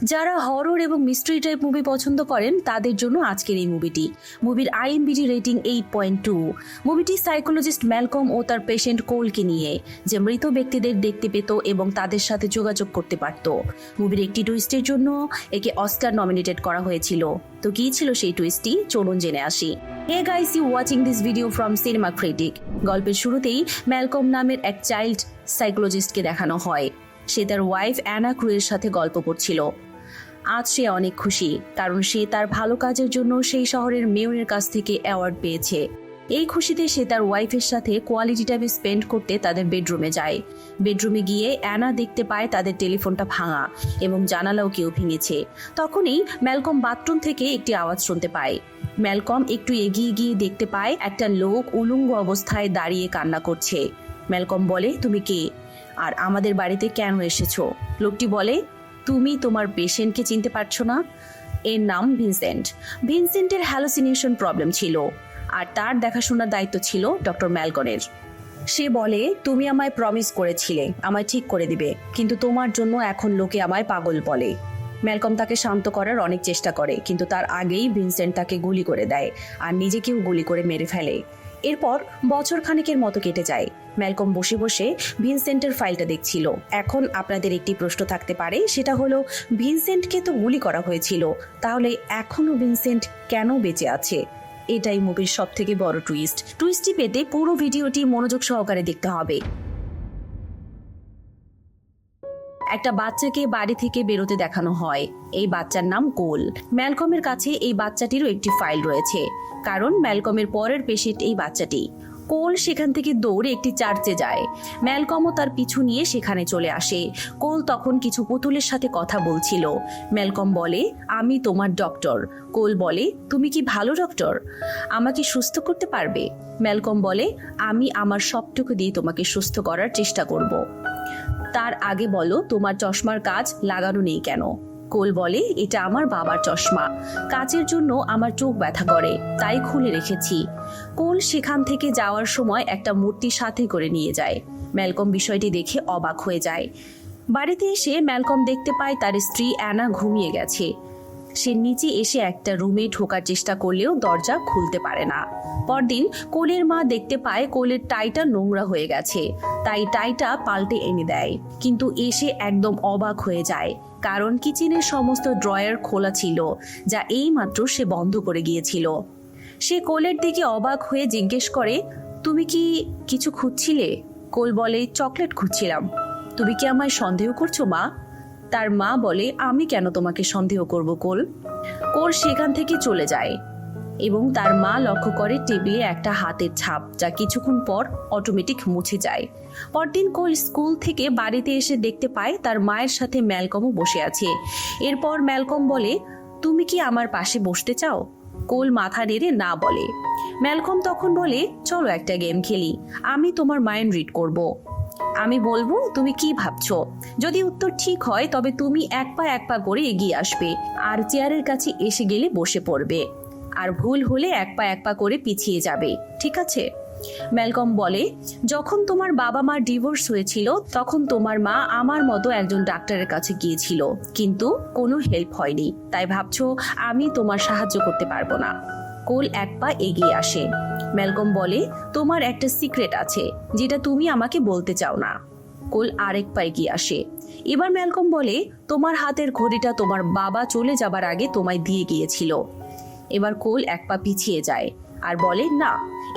যারা হরর এবং mystery type movie পছন্দ করেন তাদের জন্য আজকের এই মুভিটি। মুভির আইএমডিবি রেটিং 8.2। মুভিটি সাইকোলজিস্ট ম্যালকম ও তার পেশেন্ট কোলকে নিয়ে, যে মৃত ব্যক্তিদের দেখতে পেত এবং তাদের সাথে যোগাযোগ করতে পারত। মুভির একটি টুইস্টের জন্য একে অস্কার নমিনেটেড করা হয়েছিল। তো কি ছিল সেই টুইস্টটি, চলুন জেনে আসি। Hey guys, you watching this video from cinema critic. গল্পের শুরুতেই ম্যালকম নামের এক চাইল্ড সাইকোলজিস্টকে দেখানো হয়। সে তার ওয়াইফ অ্যানা ক্রুয়ের সাথে গল্প করছিল। আজ সে অনেক খুশি, কারণ সে তার ভালো কাজের জন্য সেই শহরের মেয়রের কাছ থেকে অ্যাওয়ার্ড পেয়েছে। এই খুশিতে সে তার ওয়াইফের সাথে কোয়ালিটি টাইম স্পেন্ড করতে তাদের বেডরুমে যায়। বেডরুমে গিয়ে অ্যানা দেখতে পায় তাদের টেলিফোনটা ভাঙা এবং জানালাও কেউ ভেঙেছে। তখনই ম্যালকম বাথরুম থেকে একটি আওয়াজ শুনতে পায়। ম্যালকম একটু এগিয়ে গিয়ে দেখতে পায় একটা লোক উলঙ্গ অবস্থায় দাঁড়িয়ে কান্না করছে। ম্যালকম বলে, তুমি কে আর আমাদের বাড়িতে কেন এসেছো? লোকটি বলে, তুমি তোমার পেশেন্টকে চিনতে পারছো না? এর নাম ভিনসেন্ট। ভিনসেন্টের হ্যালুসিনেশন প্রবলেম ছিল আর তার দেখাশোনার দায়িত্ব ছিল ডক্টর ম্যালকনের। সে বলে, তুমি আমায় প্রমিস করেছিলে আমায় ঠিক করে দিবে, কিন্তু তোমার জন্য এখন লোকে আমায় পাগল বলে। ম্যালকম তাকে শান্ত করার অনেক চেষ্টা করে, কিন্তু তার আগেই ভিনসেন্ট তাকে গুলি করে দেয় আর নিজেকেও গুলি করে মেরে ফেলে। এরপর বছর খানেকের মতো কেটে যায়। ম্যালকম বসে বসে ভিনসেন্টের ফাইলটা দেখছিল। এখন আপনাদের একটি প্রশ্ন থাকতে পারে, সেটা হলো ভিনসেন্টকে তো গুলি করা হয়েছিল, তাহলে এখনো ভিনসেন্ট কেন বেঁচে আছে? এটাই মুভির সব থেকে বড় টুইস্টটি পেতে পুরো ভিডিওটি মনোযোগ সহকারে দেখতে হবে। একটা বাচ্চাকে বাড়ি থেকে বেরোতে দেখানো হয়। এই বাচ্চার নাম কোল। ম্যালকমের কাছে এই বাচ্চাটিরও একটি ফাইল রয়েছে, কারণ ম্যালকমের পরের পেশেন্ট এই বাচ্চাটি। কোল সেখান থেকে দৌড়ে একটি চার্চে যায়। ম্যালকমও তার পিছু নিয়ে সেখানে চলে আসে। কোল তখন কিছু পুতুলের সাথে কথা বলছিল। ম্যালকম বলে, আমি তোমার ডক্টর। কোল বলে, তুমি কি ভালো ডক্টর? আমাকে সুস্থ করতে পারবে? ম্যালকম বলে, আমি আমার সবটুকু দিয়ে তোমাকে সুস্থ করার চেষ্টা করব। তার আগে বলো, তোমার চশমার কাঁচ লাগানো নেই কেন? কোল বলে, এটা আমার বাবার চশমা। কাচের জন্য আমার চোখ ব্যথা করে, তাই খুলে রেখেছি। কোল সেখান থেকে যাওয়ার সময় একটা মূর্তি সাথে করে নিয়ে যায়। ম্যালকম বিষয়টি দেখে অবাক হয়ে যায়। বাড়িতে এসে ম্যালকম দেখতে পায় তার স্ত্রী অ্যানা ঘুমিয়ে গেছে। সে নিচে এসে একটা রুমে ঢোকার চেষ্টা করলেও দরজা খুলতে পারে না। পরদিন কোলের মা দেখতে পায় কোলের টাইটা নোংরা হয়ে গেছে, তাই টাইটা পাল্টে এনে দেয়। কিন্তু এসে একদম অবাক হয়ে যায়, কারণ কিচেনের সমস্ত ড্রয়ার খোলা ছিল, যা এইমাত্র সে বন্ধ করে গিয়েছিল। সে কোলের দিকে অবাক হয়ে জিজ্ঞেস করে, তুমি কি কিছু খুঁজছিলে? কোল বলে, চকলেট খুঁজছিলাম। তুমি কি আমায় সন্দেহ করছো মা? তার মা বলে, আমি কেন তোমাকে সন্দেহ করব কোল? কোল সেখান থেকে চলে যায় এবং তার মা লক্ষ্য করে টেবিলে একটা হাতের ছাপ, যা কিছুক্ষণ পর অটোমেটিক মুছে যায়। পরদিন কোল স্কুল থেকে বাড়িতে এসে দেখতে পায় তার মায়ের সাথে ম্যালকমও বসে আছে। এরপর ম্যালকম বলে, তুমি কি আমার পাশে বসতে চাও? কোল মাথা নেড়ে না বলে। ম্যালকম তখন বলে, চলো একটা গেম খেলি, আমি তোমার মাইন্ড রিড করব। আমি বলবো তুমি কি ভাবছো। যদি উত্তর ঠিক হয় তবে তুমি এক পা করে এগিয়ে আসবে আর চেয়ারের কাছে এসে গেলে বসে পড়বে, আর ভুল হলে এক পা করে পিছিয়ে যাবে, ঠিক আছে? ম্যালকম বলে, যখন তোমার বাবা মার ডিভোর্স হয়েছিল তখন তোমার মা আমার মতো একজন ডাক্তারের কাছে গিয়েছিল, কিন্তু কোনো হেল্প হয়নি, তাই ভাবছো আমি তোমার সাহায্য করতে পারবো না। কোল এক পা এগিয়ে আসে। ম্যালকম বলে, তোমার একটা সিক্রেট আছে যেটা তুমি আমাকে বলতে চাও না। কোল আরেক পা এগিয়ে আসে। এবার ম্যালকম বলে, তোমার হাতের ঘড়িটা তোমার বাবা চলে যাবার আগে তোমায় দিয়ে গিয়েছিল। এবার কোল এক পা পিছিয়ে যায় আর বলে, না,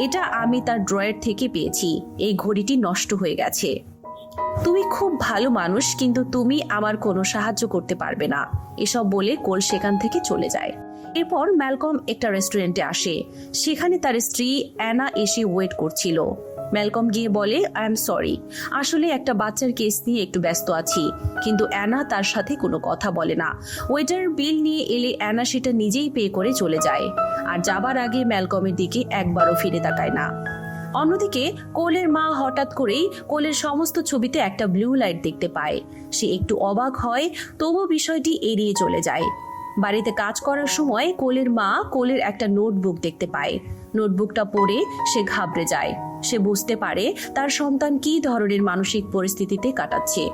এটা আমি তার ড্রয়ার থেকে পেয়েছি, এই ঘড়িটি নষ্ট হয়ে গেছে। তুমি খুব ভালো মানুষ, কিন্তু তুমি আমার কোনো সাহায্য করতে পারবে না। এসব বলে কোল সেখান থেকে চলে যায়। এরপর ম্যালকম একটা রেস্টুরেন্টে আসে। সেখানে তার স্ত্রী অ্যানা এসে ওয়েট করছিল। ম্যালকম গিয়ে বলে, আই এম সরি, আসলে একটা বাচ্চার কেস নিয়ে একটু ব্যস্ত আছি। কিন্তু অ্যানা তার সাথে কোনো কথা বলে না। ওয়েটার বিল নিয়ে এলে অ্যানা সেটা নিজেই পে করে চলে যায়, আর যাবার আগে ম্যালকমের দিকে একবারও ফিরে তাকায় না। অন্যদিকে কোলের মা হঠাৎ করেই কোলের সমস্ত ছবিতে একটা ব্লু লাইট দেখতে পায়। সে একটু অবাক হয়, তবু বিষয়টি এড়িয়ে চলে যায়। বাড়িতে কাজ করার সময় কোলের মা কোলের একটা নোটবুক দেখতে পায়। নোটবুকটা পড়ে সে ঘাবড়ে যায়। সে বুঝতে পারে তার সন্তান কী ধরনের মানসিক পরিস্থিতিতে কাটাচ্ছে।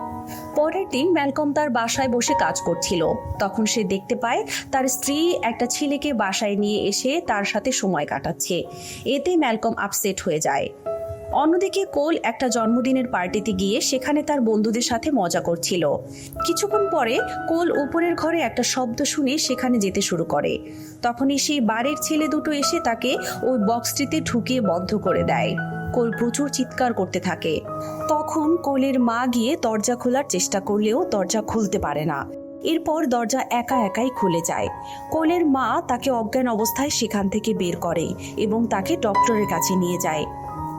পরের দিন ম্যালকম তার বাসায় বসে কাজ করছিল। তখন সে দেখতে পায় তার স্ত্রী একটা ছেলেকে বাসায় নিয়ে এসে তার সাথে সময় কাটাচ্ছে। এতে ম্যালকম আপসেট হয়ে যায়। অন্যদিকে কোল একটা জন্মদিনের পার্টিতে গিয়ে সেখানে তার বন্ধুদের সাথে মজা করছিল। কিছুক্ষণ পরে কোল উপরের ঘরে একটা শব্দ শুনে সেখানে যেতে শুরু করে। তখনই সেই বাড়ির ছেলে দুটো এসে তাকে ওই বক্সটিতে ঢুকিয়ে বন্ধ করে দেয়। কোল প্রচুর চিৎকার করতে থাকে। তখন কোলের মা গিয়ে দরজা খোলার চেষ্টা করলেও দরজা খুলতে পারে না। এরপর দরজা একা একাই খুলে যায়। কোলের মা তাকে অজ্ঞান অবস্থায় সেখান থেকে বের করে এবং তাকে ডক্টরের কাছে নিয়ে যায়।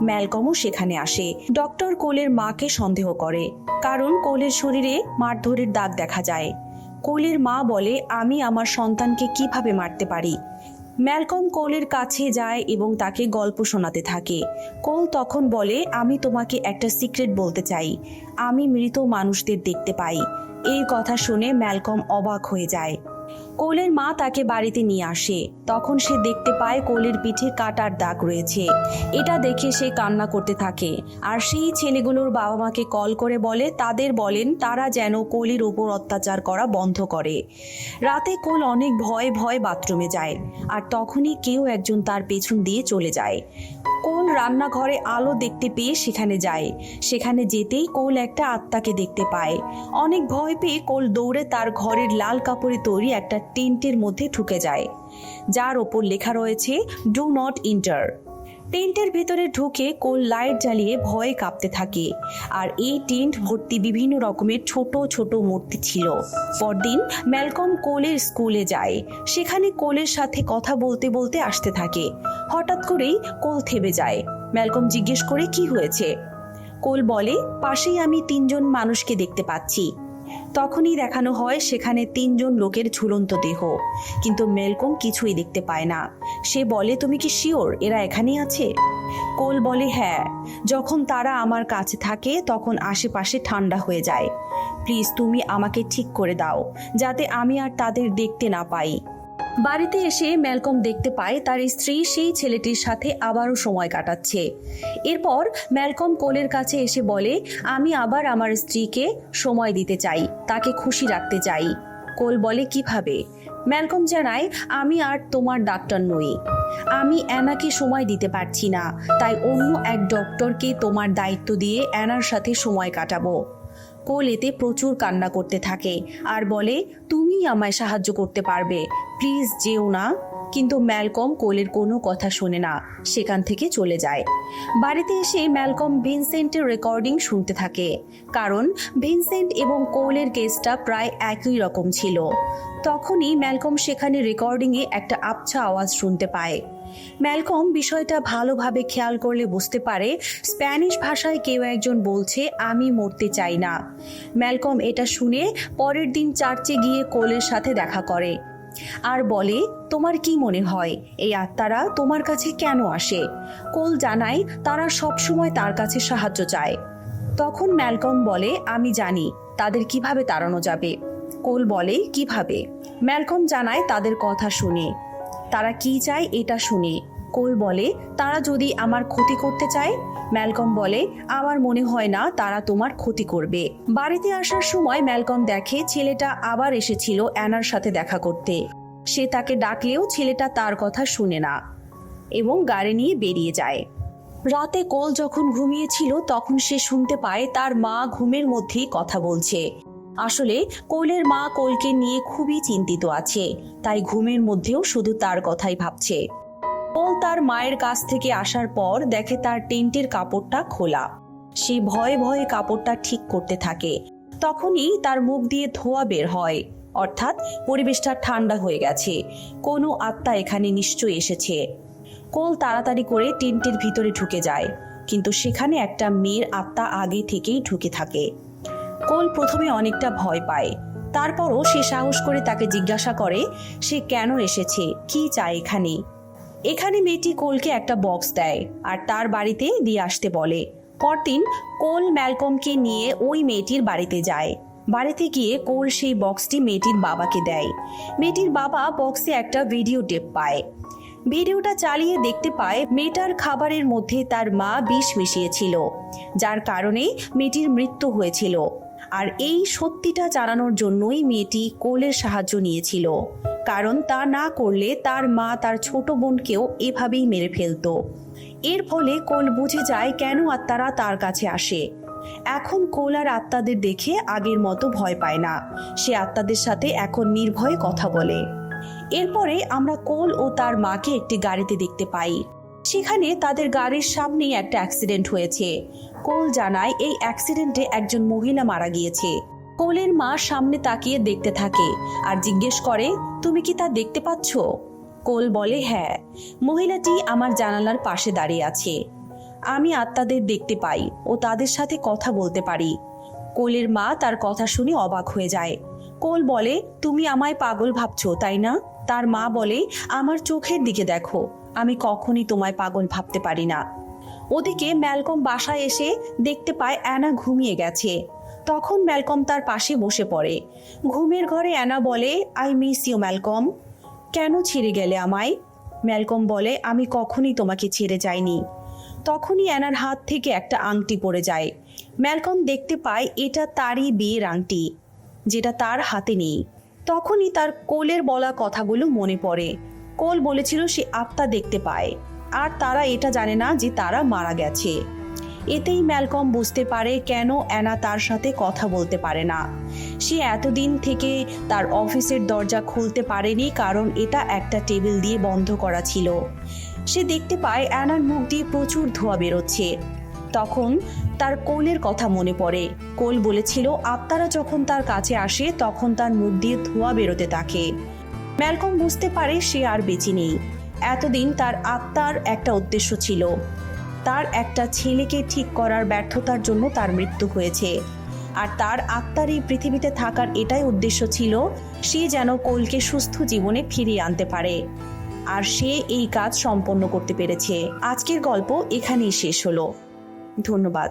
ম্যালকমও সেখানে আসে। ডক্টর কোলের মাকে সন্দেহ করে, কারণ কোলের শরীরে মারধরের দাগ দেখা যায়। কোলের মা বলে, আমি আমার সন্তানকে কিভাবে মারতে পারি। ম্যালকম কোলের কাছে যায় এবং তাকে গল্প শোনাতে থাকে। কোল তখন বলে, আমি তোমাকে একটা সিক্রেট বলতে চাই। আমি মৃত মানুষদের দেখতে পাই। এই কথা শুনে ম্যালকম অবাক হয়ে যায়। কোলের মা তাকে বাড়িতে নিয়ে আসে। তখন সে দেখতে পায় কোলের পিঠে কাটার দাগ রয়েছে। এটা দেখে সে কান্না করতে থাকে। আর সেই ছেলেগুলোর বাবা মাকে কল করে বলে, তাদের বলেন তারা যেন কোলের ওপর অত্যাচার করা বন্ধ করে। রাতে কোল অনেক ভয়ে ভয়ে বাথরুমে যায়। আর তখনই কেউ একজন তার পেছন দিয়ে চলে যায়। কোল রান্নাঘরে আলো দেখতে পেয়ে সেখানে যায়। সেখানে যেতেই কোল একটা আত্মাকে দেখতে পায়। অনেক ভয় পেয়ে কোল দৌড়ে তার ঘরের লাল কাপড়ে তৈরি একটা টেন্টের মধ্যে ঢুকে যায়, যার ওপর লেখা রয়েছে ডু নট এন্টার। টেন্টের ভেতরে ঢুকে কোল লাইট জ্বালিয়ে ভয়ে কাঁপতে থাকে। আর এই টেন্ট ভর্তি বিভিন্ন রকমের ছোট ছোট মূর্তি ছিল। পরদিন ম্যালকম কোলের স্কুলে যায়। সেখানে কোলের সাথে কথা বলতে বলতে আসতে থাকে। হঠাৎ করেই কোল থেমে যায়। ম্যালকম জিজ্ঞেস করে, কি হয়েছে? কোল বলে, পাশেই আমি 3 জন মানুষকে দেখতে পাচ্ছি। তখনই দেখানো হয় সেখানে 3 জন লোকের ঝুলন্ত দেহ, কিন্তু ম্যালকম কিছুই দেখতে পায় না। সে বলে, তুমি কি শিওর এরা এখানেই আছে? কোল বলে, হ্যাঁ, যখন তারা আমার কাছে থাকে তখন আশেপাশে ঠান্ডা হয়ে যায়। প্লিজ তুমি আমাকে ঠিক করে দাও, যাতে আমি আর তাদের দেখতে না পাই। বাড়িতে এসে ম্যালকম দেখতে পায় তার স্ত্রী সেই ছেলেটির সাথে আবারও সময় কাটাচ্ছে। এরপর ম্যালকম কোলের কাছে এসে বলে, আমি আবার আমার স্ত্রীকে সময় দিতে চাই, তাকে খুশি রাখতে চাই। কোল বলে, কিভাবে? ম্যালকম জানায়, আমি আর তোমার ডাক্তার নই। আমি অ্যানাকে সময় দিতে পারছি না, তাই অন্য এক ডক্টরকে তোমার দায়িত্ব দিয়ে অ্যানার সাথে সময় কাটাবো। কোল এতে প্রচুর কান্না করতে থাকে আর বলে, তুমি আমায় সাহায্য করতে পারবে, প্লিজ যেও না। কিন্তু ম্যালকম কোলের কোনো কথা শোনে না, সেখান থেকে চলে যায়। বাড়িতে এসে ম্যালকম ভিনসেন্টের রেকর্ডিং শুনতে থাকে, কারণ ভিনসেন্ট এবং কোলের কেসটা প্রায় একই রকম ছিল। তখনই ম্যালকম সেখানে রেকর্ডিংয়ে একটা আবছা আওয়াজ শুনতে পায়। ম্যালকম বিষয়টা ভালোভাবে খেয়াল করলে বুঝতে পারে স্প্যানিশ ভাষায় কেউ একজন বলছে, আমি মরতে চাই না। ম্যালকম এটা শুনে পরের দিন চার্চে গিয়ে কোলের সাথে দেখা করে আর বলে, তোমার কি মনে হয় এই আত্মারা তোমার কাছে কেন আসে? কোল জানায় তারা সব সময় তার কাছে সাহায্য চায়। তখন ম্যালকম বলে, আমি জানি তাদের কিভাবে তাড়ানো যাবে। কোল বলে, কিভাবে? ম্যালকম জানায় তাদের কথা শুনে, তারা কি চায় এটা শুনে। কোল বলে, তারা যদি আমার ক্ষতি করতে চায়। ম্যালকম বলে, আমার মনে হয় না তারা তোমার ক্ষতি করবে। বাড়িতে আসার সময় ম্যালকম দেখে ছেলেটা আবার এসেছিল অ্যানার সাথে দেখা করতে। সে তাকে ডাকলেও ছেলেটা তার কথা শুনে না এবং গাড়ি নিয়ে বেরিয়ে যায়। রাতে কোল যখন ঘুমিয়েছিল তখন সে শুনতে পায় তার মা ঘুমের মধ্যেই কথা বলছে। আসলে কোলের মা কোলকে নিয়ে খুবই চিন্তিত আছে, তাই ঘুমের মধ্যেও শুধু তার কথাই ভাবছে। কোল তার মায়ের কাছ থেকে আসার পর দেখে তার টেন্টের কাপড়টা খোলা। সে ভয়ে ভয়ে কাপড়টা ঠিক করতে থাকে। তখনই তার মুখ দিয়ে ধোঁয়া বের হয়, অর্থাৎ পরিবেশটা ঠান্ডা হয়ে গেছে। কোনো আত্মা এখানে নিশ্চয়ই এসেছে। কোল তাড়াতাড়ি করে টেন্টের ভিতরে ঢুকে যায়, কিন্তু সেখানে একটা মেয়ের আত্মা আগে থেকেই ঢুকে থাকে। কোল প্রথমে অনেকটা ভয় পায়, তারপরও সে সাহস করে তাকে জিজ্ঞাসা করে সে কেন এসেছে, কি চায় এখানে। এখানে মেয়েটি কোলকে একটা বক্স দেয় আর তার বাড়িতে দিয়ে আসতে বলে। পরদিন কোল ম্যালকমকে নিয়ে ওই মেয়েটির বাড়িতে যায়। বাড়িতে গিয়ে কোল সেই বক্সটি মেয়েটির বাবাকে দেয়। মেয়েটির বাবা বক্সে একটা ভিডিও টেপ পায়। ভিডিওটা চালিয়ে দেখতে পায় মেয়েটার খাবারের মধ্যে তার মা বিষ মিশিয়েছিল, যার কারণে মেয়েটির মৃত্যু হয়েছিল। আর এই সত্যিটা জানানোর জন্যই মেয়েটি কোলের সাহায্য নিয়েছিল, কারণ তা না করলে তার মা তার ছোট বোনকেও এভাবেই মেরে ফেলতো। এর ফলে কোল বুঝে যায় কেন আত্মারা তার কাছে আসে। এখন কোল আর আত্মাদের দেখে আগের মতো ভয় পায় না, সে আত্মাদের সাথে এখন নির্ভয়ে কথা বলে। এরপরে আমরা কোল ও তার মাকে একটি গাড়িতে দেখতে পাই। সেখানে তাদের গাড়ির সামনেই একটা অ্যাক্সিডেন্ট হয়েছে। কোল জানায় এই অ্যাক্সিডেন্টে একজন মহিলা মারা গিয়েছে। কোলের মা সামনে তাকিয়ে দেখতে থাকে আর জিজ্ঞেস করে, তুমি কি তা দেখতে পাচ্ছ? কোল বলে, হ্যাঁ, মহিলাটি আমার জানালার পাশে দাঁড়িয়ে আছে। আমি আত্মাদের দেখতে পাই ও তাদের সাথে কথা বলতে পারি। কোলের মা তার কথা শুনে অবাক হয়ে যায়। কোল বলে, তুমি আমায় পাগল ভাবছো তাই না? তার মা বলে, আমার চোখের দিকে দেখো, আমি কখনই তোমায় পাগল ভাবতে পারি না। ওদিকে ম্যালকম বাসায় এসে দেখতে পায় অ্যানা ঘুমিয়ে গেছে। তখন ম্যালকম তার পাশে বসে পড়ে। ঘুমের ঘরে অ্যানা বলে, আই মিস ইউ ম্যালকম। কেন ছেড়ে গেলে আমায়? ম্যালকম বলে, আমি কখনই তোমাকে ছেড়ে যাইনি। তখনই অ্যানার হাত থেকে একটা আংটি পড়ে যায়। ম্যালকম দেখতে পায় এটা তারই বিয়ের আংটি, যেটা তার হাতে নেই। তখনই তার কোলের বলা কথাগুলো মনে পড়ে। কোল বলেছিল সে আত্মা দেখতে পায়, আর তারা এটা জানে না যে তারা মারা গেছে। এতেই ম্যালকম বুঝতে পারে কেন অ্যানা তার সাথে কথা বলতে পারে না। সে এতদিন থেকে তার অফিসের দরজা খুলতে পারেনি, কারণ এটা একটা টেবিল দিয়ে বন্ধ করা ছিল। সে দেখতে পায় অ্যানার মুখ দিয়ে প্রচুর ধোঁয়া বেরোচ্ছে। তখন তার কোলের কথা মনে পড়ে। কোল বলেছিল আত্মারা যখন তার কাছে আসে তখন তার মুখ দিয়ে ধোঁয়া বেরোতে থাকে। ম্যালকম বুঝতে পারে সে আর বেঁচে নেই। এতদিন তার আত্মার একটা উদ্দেশ্য ছিল, তার একটা ছেলেকে ঠিক করার ব্যর্থতার জন্য তার মৃত্যু হয়েছে। আর তার আত্মার এই পৃথিবীতে থাকার এটাই উদ্দেশ্য ছিল, সে যেন কোলকে সুস্থ জীবনে ফিরিয়ে আনতে পারে। আর সে এই কাজ সম্পন্ন করতে পেরেছে। আজকের গল্প এখানেই শেষ হলো। ধন্যবাদ।